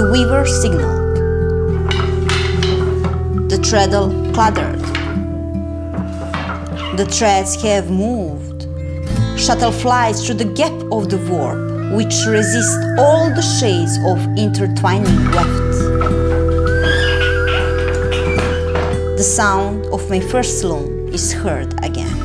The weaver signaled. The treadle clattered. The threads have moved. Shuttle flies through the gap of the warp, which resists all the shades of intertwining weft. The sound of my first loom is heard again.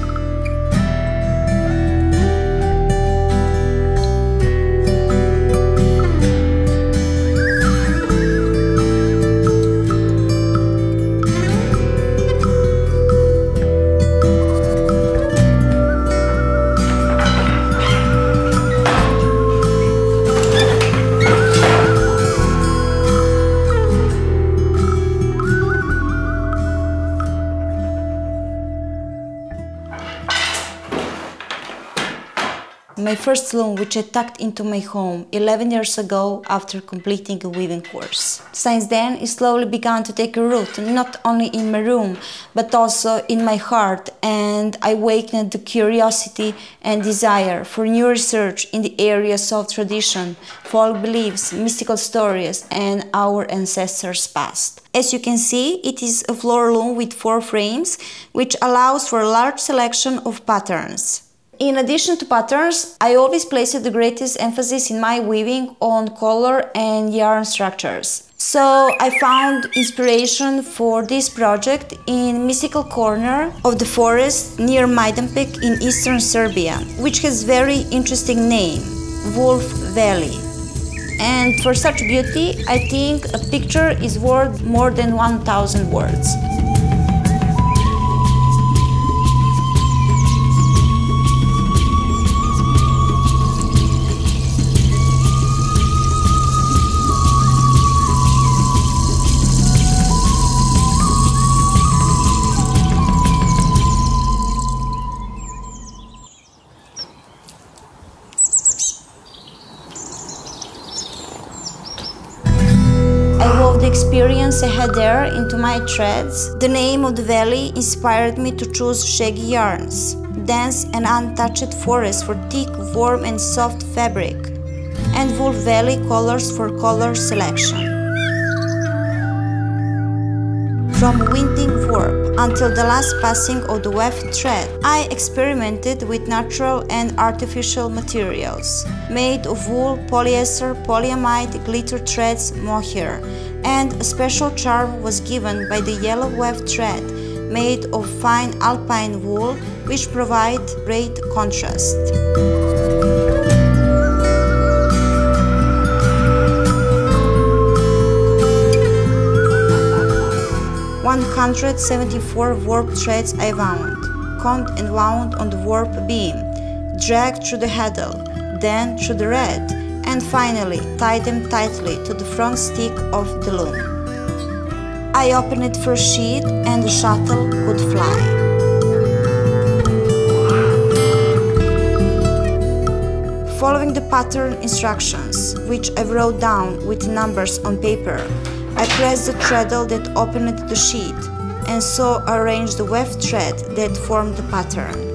My first loom, which I tucked into my home 11 years ago after completing a weaving course. Since then, it slowly began to take a root, not only in my room, but also in my heart, and I awakened the curiosity and desire for new research in the areas of tradition, folk beliefs, mystical stories, and our ancestors' past. As you can see, it is a floor loom with 4 frames, which allows for a large selection of patterns. In addition to patterns, I always placed the greatest emphasis in my weaving on color and yarn structures. So I found inspiration for this project in mystical corner of the forest near Majdanpek in Eastern Serbia, which has very interesting name, Wolf Valley. And for such beauty, I think a picture is worth more than 1,000 words. The experience I had there into my threads. The name of the valley inspired me to choose shaggy yarns, dense and untouched forest for thick, warm and soft fabric, and Wolf Valley colors for color selection. From winding warp until the last passing of the weft thread, I experimented with natural and artificial materials made of wool, polyester, polyamide, glitter threads, mohair, and a special charm was given by the yellow weft thread made of fine alpine wool, which provide great contrast. 174 warp threads I wound, combed and wound on the warp beam, dragged through the handle, then through the red, and finally tied them tightly to the front stick of the loom. I opened it for a sheet and the shuttle could fly. Following the pattern instructions, which I wrote down with numbers on paper, I pressed the treadle that opened the sheet and so arranged the weft thread that formed the pattern.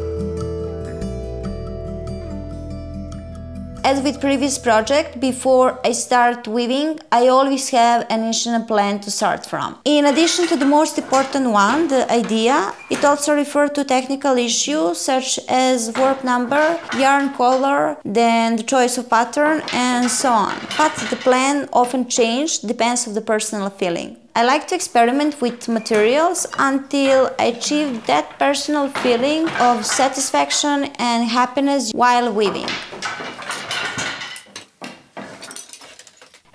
As with previous project, before I start weaving, I always have an initial plan to start from. In addition to the most important one, the idea, it also refers to technical issues such as warp number, yarn color, then the choice of pattern, and so on. But the plan often changes, depends on the personal feeling. I like to experiment with materials until I achieve that personal feeling of satisfaction and happiness while weaving.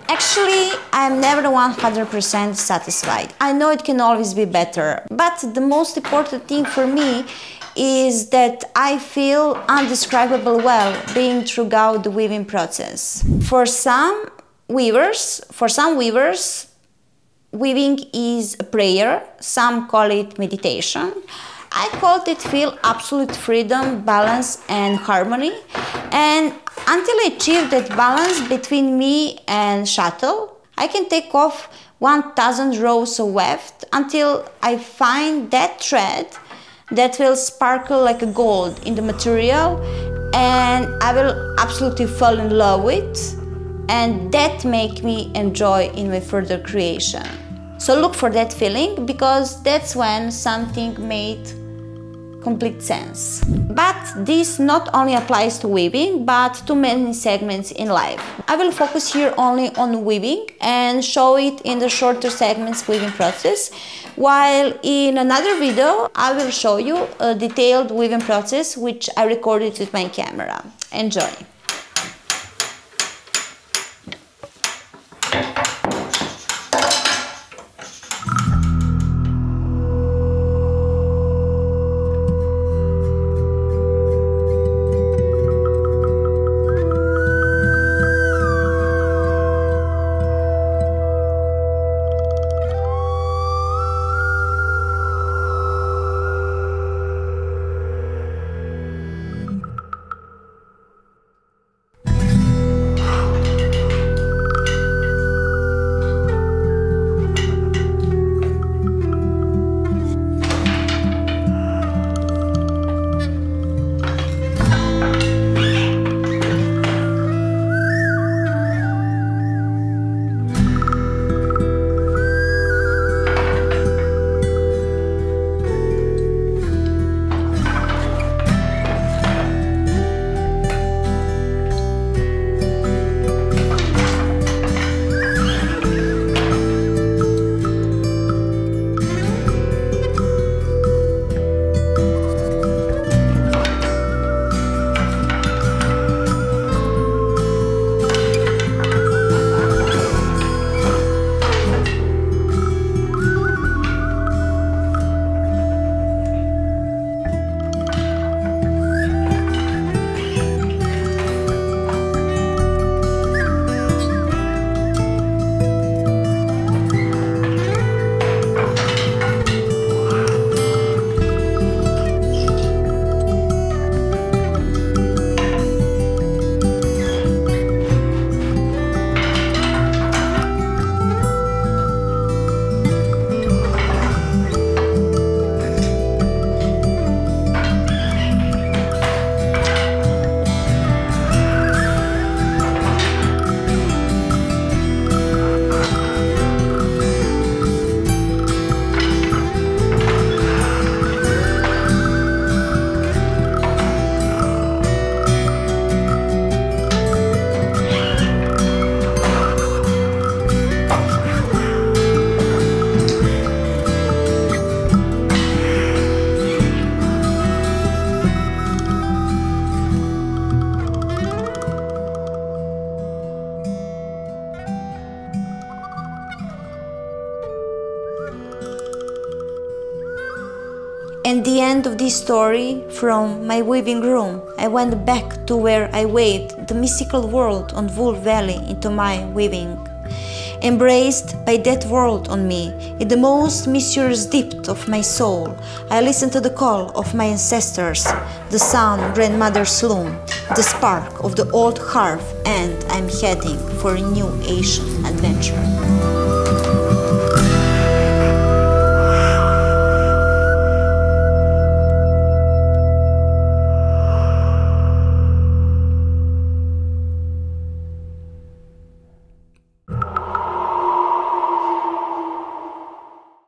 Actually, I'm never 100% satisfied. I know it can always be better, but the most important thing for me is that I feel undescribable well being throughout the weaving process. For some weavers, weaving is a prayer, some call it meditation. I call it feel absolute freedom, balance and harmony, and until I achieve that balance between me and shuttle, I can take off 1,000 rows of weft until I find that thread that will sparkle like a gold in the material and I will absolutely fall in love with. and that make me enjoy in my further creation. So look for that feeling, because that's when something made complete sense. But this not only applies to weaving, but to many segments in life. I will focus here only on weaving and show it in the shorter segments weaving process, while in another video I will show you a detailed weaving process which I recorded with my camera. Enjoy! At the end of this story, from my weaving room, I went back to where I waved the mystical world on Wool Valley into my weaving. Embraced by that world on me, in the most mysterious depth of my soul, I listened to the call of my ancestors, the sun grandmother's loom, the spark of the old harp, and I'm heading for a new Asian adventure.